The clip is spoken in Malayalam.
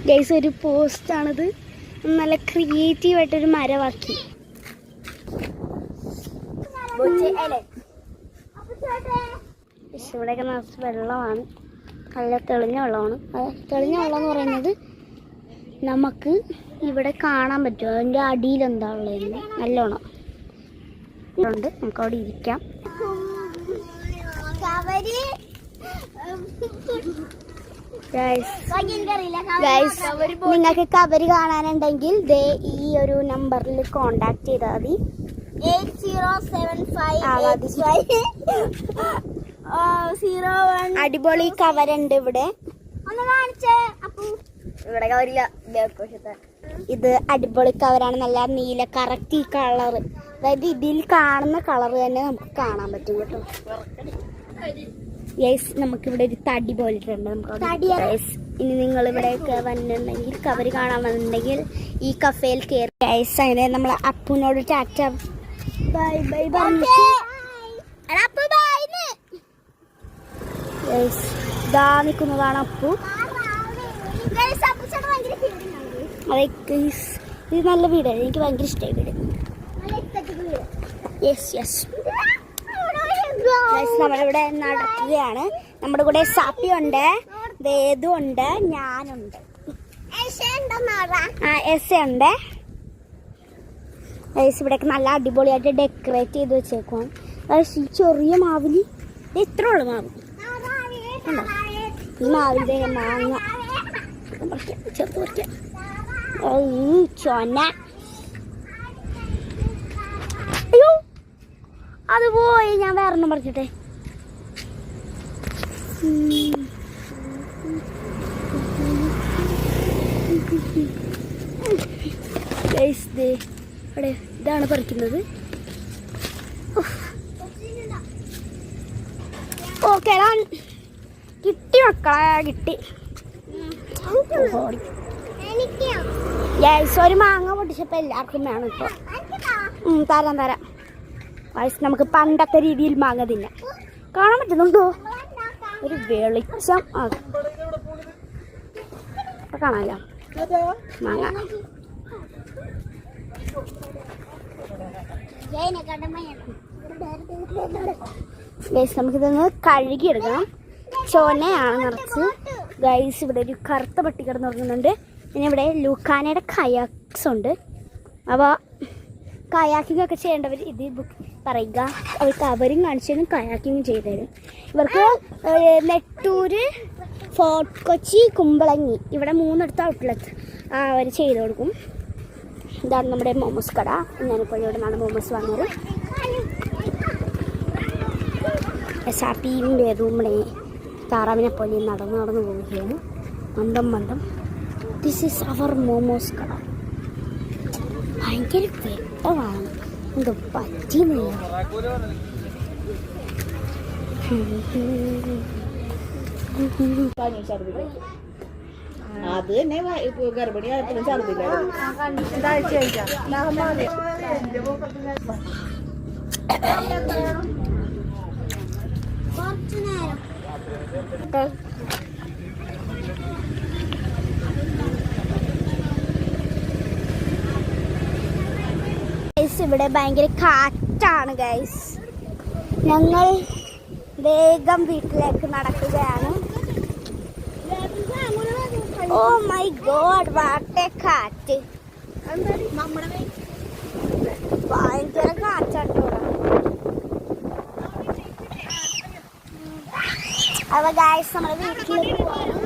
ഗൈസ്, ഒരു പോസ്റ്റാണിത്. നല്ല ക്രിയേറ്റീവായിട്ടൊരു മരമാക്കി. ഇവിടെയൊക്കെ നിറച്ച് വെള്ളമാണ്. നല്ല തെളിഞ്ഞ വെള്ളമാണ്. തെളിഞ്ഞ വെള്ളം എന്ന് പറയുന്നത് നമുക്ക് ഇവിടെ കാണാൻ പറ്റും. അതിൻ്റെ അടിയിൽ എന്താ ഉള്ളതെന്ന് നല്ലോണം ഉണ്ട്. നമുക്ക് അവിടെ ഇരിക്കാം. നിങ്ങൾക്ക് കബരി കാണാനുണ്ടെങ്കിൽ ദേ ഈ ഒരു നമ്പറിൽ കോണ്ടാക്ട് ചെയ്താൽ മതി. 80758501. അടിപൊളി കവറുണ്ട് ഇവിടെ. ഇവിടെ കവരില്ല. ഇത് അടിപൊളി കവറാണ്. നല്ല നീല കറക്റ്റ് ഈ കളറ്, അതായത് ഇതിൽ കാണുന്ന കളറ് തന്നെ നമുക്ക് കാണാൻ പറ്റും കേട്ടോ. യെസ്, നമുക്കിവിടെ ഒരു തടി പോലിട്ടുണ്ട്. നമുക്ക് ഇനി നിങ്ങൾ ഇവിടെയൊക്കെ വന്നിട്ടുണ്ടെങ്കിൽ കവര് കാണാൻ വന്നിട്ടുണ്ടെങ്കിൽ ഈ കഫേയിൽ കയറി. യെസ്, അങ്ങനെ നമ്മൾ അപ്പുനോട് ടാറ്റ ബൈ ബൈ പറഞ്ഞു. ഇതാ നിൽക്കുന്നതാണ് അപ്പു. അതെ ഗൈസ്, ഇത് നല്ല വീടാണ്. എനിക്ക് ഭയങ്കര ഇഷ്ടമായി വീട്. യെസ് യെസ്, നമ്മളിവിടെ നടക്കുകയാണ്. നമ്മുടെ കൂടെ സാപ്പിയുണ്ട്, വേദുണ്ട്, ഞാനുണ്ട്, എസ് ഉണ്ട്. ഇവിടെയൊക്കെ നല്ല അടിപൊളിയായിട്ട് ഡെക്കറേറ്റ് ചെയ്ത് വെച്ചേക്കും. ഈ ചെറിയ മാവില് ഇത്ര ഉള്ളു മാവ്. ഈ മാവിന്റെ മാങ്ങ ചെറുത്ത് പറിക്കാം. ചൊന, അയ്യോ അത് പോയി. ഞാൻ വേറെണ്ണം പറിക്കട്ടെ. അവിടെ ഇതാണ് പറിക്കുന്നത്. ഓക്കെ, കിട്ടി മക്കളെ, കിട്ടി. ഒരു മാങ്ങ പൊട്ടിച്ചപ്പോ എല്ലാവർക്കും വേണം ഇപ്പൊ. തരാം തരാം. നമുക്ക് പണ്ടത്തെ രീതിയിൽ മാങ്ങ തിന്നാം. കാണാൻ പറ്റുന്നുണ്ടോ? ഒരു വെളിച്ചം കാണാലോ മാങ്ങ. നമുക്കിതൊന്ന് കഴുകിയെടുക്കണം. ചോനയാണ് നിറച്ച്. ഗൈസ്, ഇവിടെ ഒരു കറുത്ത പട്ടി കിടന്നുറങ്ങുന്നുണ്ട്. പിന്നെ ഇവിടെ ലൂക്കാനയുടെ കയാക്സ് ഉണ്ട്. അപ്പോൾ കയാക്കിംഗ് ഒക്കെ ചെയ്യേണ്ടവർ ഇത് പറയുക. അവർക്ക് അവരും കാണിച്ചു തരും, കയാക്കിങ് ചെയ്തു തരും. ഇവർക്ക് നെട്ടൂര്, ഫോർട്ട് കൊച്ചി, കുമ്പളങ്ങി, ഇവിടെ 3 ഔട്ട്ലെറ്റ് അവർ ചെയ്ത് കൊടുക്കും. ഇതാണ് നമ്മുടെ മോമോസ് കട. ഞാനിപ്പോൾ ഇവിടെ നിന്നാണ് മോമോസ് വാങ്ങുന്നത്. സാപ്പിയും വേദൂമ്മടെ താറാവിനെ പോലെ നടന്നു പോവുകയാണ്. മന്ദം. ദിസ് ഈസ് അവർ മോമോസ് കട. ഭയങ്കര വെട്ടമാണ്. എന്തോ പറ്റിയെന്നില്ല. അത് തന്നെ ഗർഭിണിയായപ്പോഴും ഛർദില്ല. ഇവിടെ ഭയങ്കര കാറ്റാണ് ഗൈസ്. ഞങ്ങൾ വേഗം വീട്ടിലേക്ക് നടക്കുകയാണ്. Oh my God, what a കാറ്റ്! ഭയങ്കര കാറ്റാണ്. അപ്പൊ ഗൈസ്, നമ്മുടെ വീട്ടിലേക്ക് പോകാം.